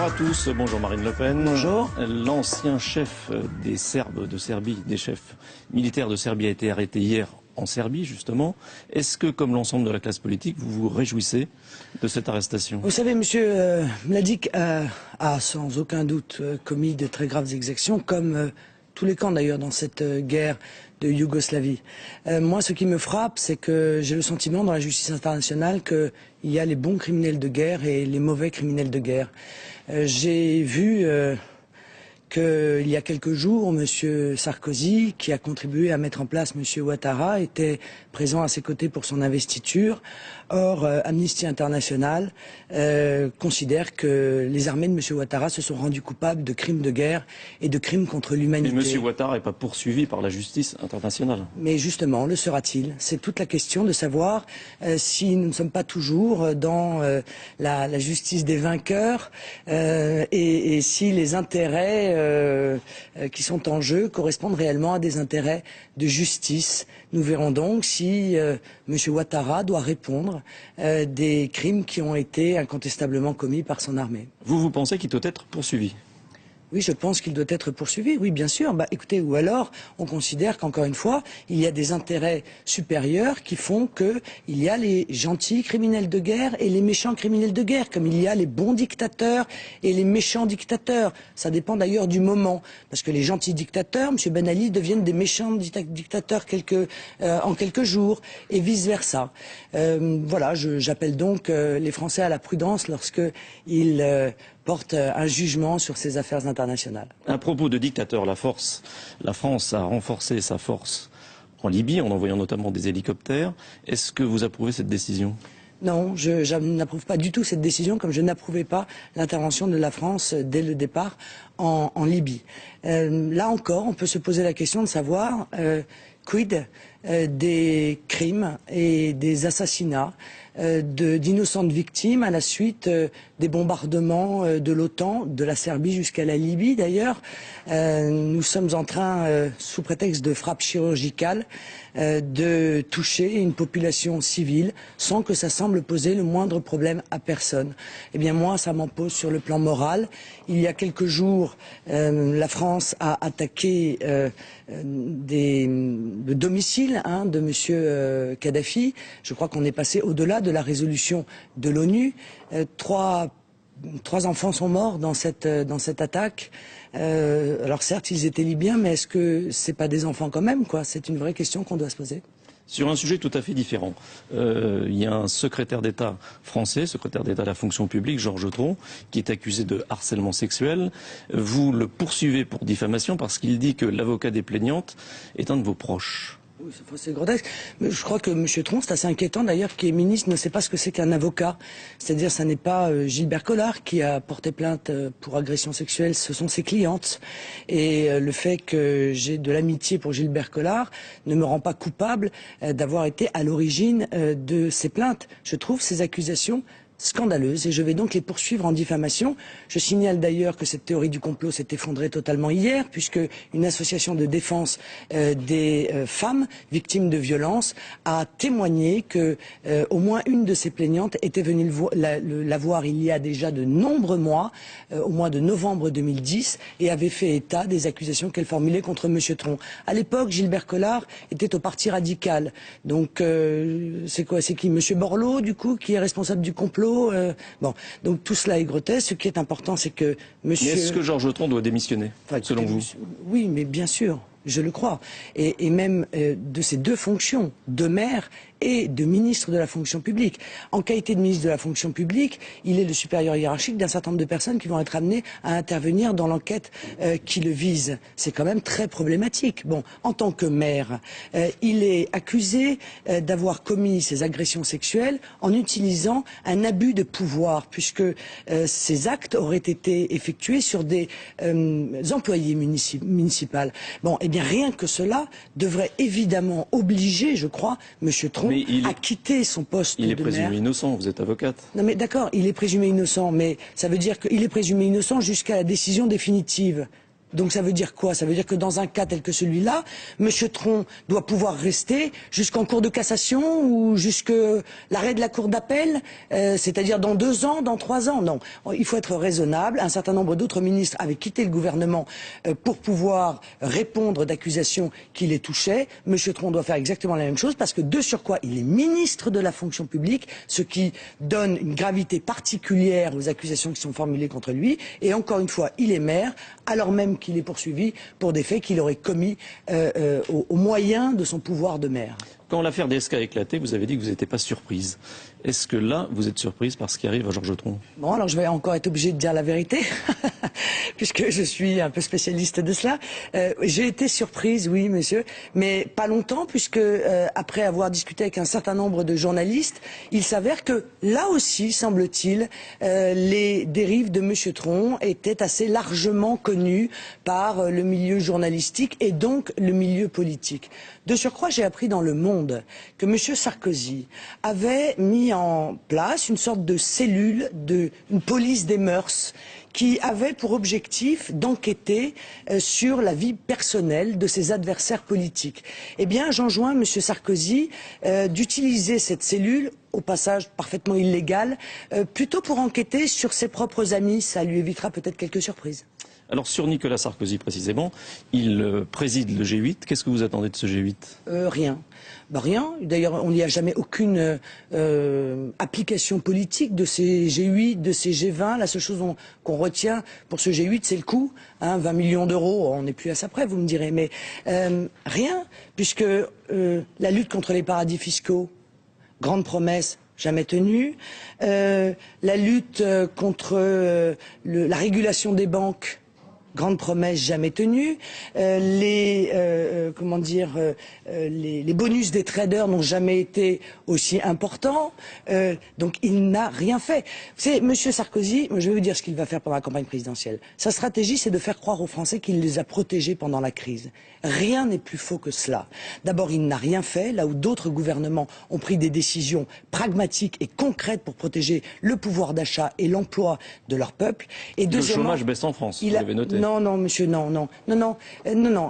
Bonjour à tous, bonjour Marine Le Pen. Bonjour. L'ancien chef des Serbes de Serbie, des chefs militaires de Serbie a été arrêté hier en Serbie justement. Est-ce que, comme l'ensemble de la classe politique, vous vous réjouissez de cette arrestation? Vous savez, M. Mladic a sans aucun doute commis de très graves exactions, comme tous les camps d'ailleurs dans cette guerre de Yougoslavie. Moi, ce qui me frappe, c'est que j'ai le sentiment dans la justice internationale qu'il y a les bons criminels de guerre et les mauvais criminels de guerre. J'ai vu qu'il y a quelques jours, M. Sarkozy, qui a contribué à mettre en place M. Ouattara, était présent à ses côtés pour son investiture. Or, Amnesty International considère que les armées de M. Ouattara se sont rendues coupables de crimes de guerre et de crimes contre l'humanité. Mais M. Ouattara n'est pas poursuivi par la justice internationale. Mais justement, le sera-t-il? C'est toute la question de savoir si nous ne sommes pas toujours dans la justice des vainqueurs et si les intérêts qui sont en jeu correspondent réellement à des intérêts de justice. Nous verrons donc si M. Ouattara doit répondre des crimes qui ont été incontestablement commis par son armée. Vous pensez qu'il doit être poursuivi? Oui, je pense qu'il doit être poursuivi, oui, bien sûr. Écoutez, ou alors, on considère qu'encore une fois, il y a des intérêts supérieurs qui font qu'il y a les gentils criminels de guerre et les méchants criminels de guerre, comme il y a les bons dictateurs et les méchants dictateurs. Ça dépend d'ailleurs du moment, parce que les gentils dictateurs, M. Ben Ali, deviennent des méchants dictateurs en quelques jours, et vice-versa. Voilà, j'appelle donc les Français à la prudence lorsqu'ils porte un jugement sur ces affaires internationales. À propos de dictateur, la France a renforcé sa force en Libye en envoyant notamment des hélicoptères. Est-ce que vous approuvez cette décision? Non, je n'approuve pas du tout cette décision, comme je n'approuvais pas l'intervention de la France dès le départ en Libye. Là encore, on peut se poser la question de savoir quid des crimes et des assassinats d'innocentes victimes à la suite des bombardements de l'OTAN, de la Serbie jusqu'à la Libye d'ailleurs. Nous sommes en train, sous prétexte de frappe chirurgicale, de toucher une population civile sans que ça semble poser le moindre problème à personne. Eh bien moi, ça m'en pose sur le plan moral. Il y a quelques jours, la France a attaqué le domicile de M. Kadhafi. Je crois qu'on est passé au-delà de la résolution de l'ONU. Trois enfants sont morts dans cette attaque. Alors certes, ils étaient libyens, mais est-ce que c'est pas des enfants quand même, quoi? C'est une vraie question qu'on doit se poser. Sur un sujet tout à fait différent, il y a un secrétaire d'État français, secrétaire d'État à la fonction publique, Georges Tron, qui est accusé de harcèlement sexuel. Vous le poursuivez pour diffamation parce qu'il dit que l'avocat des plaignantes est un de vos proches. Oui, c'est grotesque. Mais je crois que M. Tron, c'est assez inquiétant d'ailleurs, qui est ministre, ne sait pas ce que c'est qu'un avocat. C'est-à-dire, ça n'est pas Gilbert Collard qui a porté plainte pour agression sexuelle, ce sont ses clientes. Et le fait que j'ai de l'amitié pour Gilbert Collard ne me rend pas coupable d'avoir été à l'origine de ces plaintes. Je trouve ces accusations scandaleuses et je vais donc les poursuivre en diffamation. Je signale d'ailleurs que cette théorie du complot s'est effondrée totalement hier, puisque une association de défense des femmes victimes de violences a témoigné que au moins une de ces plaignantes était venue la voir il y a déjà de nombreux mois, au mois de novembre 2010, et avait fait état des accusations qu'elle formulait contre M. Tron. À l'époque, Gilbert Collard était au Parti radical. Donc c'est quoi? C'est qui? M. Borloo, du coup, qui est responsable du complot? Bon, donc tout cela est grotesque. Ce qui est important, c'est que monsieur... Mais est-ce que Georges Tron doit démissionner, selon vous? Oui, mais bien sûr, je le crois. Et même de ces deux fonctions, de maire et de ministre de la fonction publique. En qualité de ministre de la fonction publique, il est le supérieur hiérarchique d'un certain nombre de personnes qui vont être amenées à intervenir dans l'enquête qui le vise. C'est quand même très problématique. Bon, en tant que maire, il est accusé d'avoir commis ces agressions sexuelles en utilisant un abus de pouvoir, puisque ces actes auraient été effectués sur des employés municipaux. Bon, eh bien rien que cela devrait évidemment obliger, je crois, M. Tron à quitter son poste de maire. Il est présumé innocent, vous êtes avocate. Non mais d'accord, il est présumé innocent, mais ça veut dire qu'il est présumé innocent jusqu'à la décision définitive. Donc ça veut dire quoi? Ça veut dire que dans un cas tel que celui-là, M. Tron doit pouvoir rester jusqu'en cour de cassation ou jusque l'arrêt de la cour d'appel, c'est-à-dire dans 2 ans, dans 3 ans. Non, il faut être raisonnable. Un certain nombre d'autres ministres avaient quitté le gouvernement pour pouvoir répondre d'accusations qui les touchaient. M. Tron doit faire exactement la même chose parce que de surcroît, il est ministre de la fonction publique, ce qui donne une gravité particulière aux accusations qui sont formulées contre lui. Et encore une fois, il est maire, alors même qu'il est poursuivi pour des faits qu'il aurait commis au moyen de son pouvoir de maire. Quand l'affaire DSK a éclaté, vous avez dit que vous n'étiez pas surprise. Est-ce que là, vous êtes surprise par ce qui arrive à Georges Tron? Bon, alors je vais encore être obligée de dire la vérité, puisque je suis un peu spécialiste de cela. J'ai été surprise, oui, monsieur, mais pas longtemps, puisque après avoir discuté avec un certain nombre de journalistes, il s'avère que là aussi, semble-t-il, les dérives de monsieur Tron étaient assez largement connues par le milieu journalistique et donc le milieu politique. De surcroît, j'ai appris dans Le Monde que M. Sarkozy avait mis en place une sorte de cellule, une police des mœurs, qui avait pour objectif d'enquêter sur la vie personnelle de ses adversaires politiques. Eh bien, j'enjoins M. Sarkozy d'utiliser cette cellule, au passage parfaitement illégale, plutôt pour enquêter sur ses propres amis. Ça lui évitera peut-être quelques surprises. Alors sur Nicolas Sarkozy précisément, il préside le G8. Qu'est-ce que vous attendez de ce G8? Rien. Rien. D'ailleurs, on n'y a jamais aucune application politique de ces G8, de ces G20. La seule chose qu'on retient pour ce G8, c'est le coût. 20 millions d'euros, on n'est plus à ça près, vous me direz. Mais rien, puisque la lutte contre les paradis fiscaux, grande promesse, jamais tenue. La lutte contre la régulation des banques, grande promesse jamais tenue. Les bonus des traders n'ont jamais été aussi importants. Donc il n'a rien fait. C'est Monsieur Sarkozy, je vais vous dire ce qu'il va faire pendant la campagne présidentielle. Sa stratégie, c'est de faire croire aux Français qu'il les a protégés pendant la crise. Rien n'est plus faux que cela. D'abord, il n'a rien fait, là où d'autres gouvernements ont pris des décisions pragmatiques et concrètes pour protéger le pouvoir d'achat et l'emploi de leur peuple. Et le chômage baisse en France, vous l'avez noté. Non, non, monsieur, non.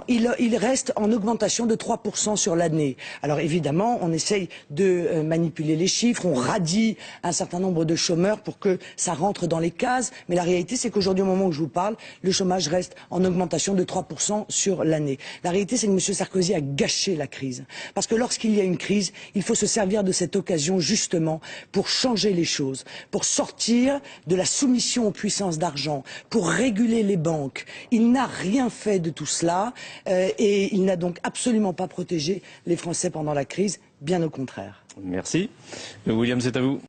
Il reste en augmentation de 3% sur l'année. Alors évidemment, on essaye de manipuler les chiffres, on radie un certain nombre de chômeurs pour que ça rentre dans les cases. Mais la réalité, c'est qu'aujourd'hui, au moment où je vous parle, le chômage reste en augmentation de 3% sur l'année. La réalité, c'est que monsieur Sarkozy a gâché la crise. Parce que lorsqu'il y a une crise, il faut se servir de cette occasion justement pour changer les choses, pour sortir de la soumission aux puissances d'argent, pour réguler les banques. Il n'a rien fait de tout cela et il n'a donc absolument pas protégé les Français pendant la crise, bien au contraire. Merci. William, c'est à vous.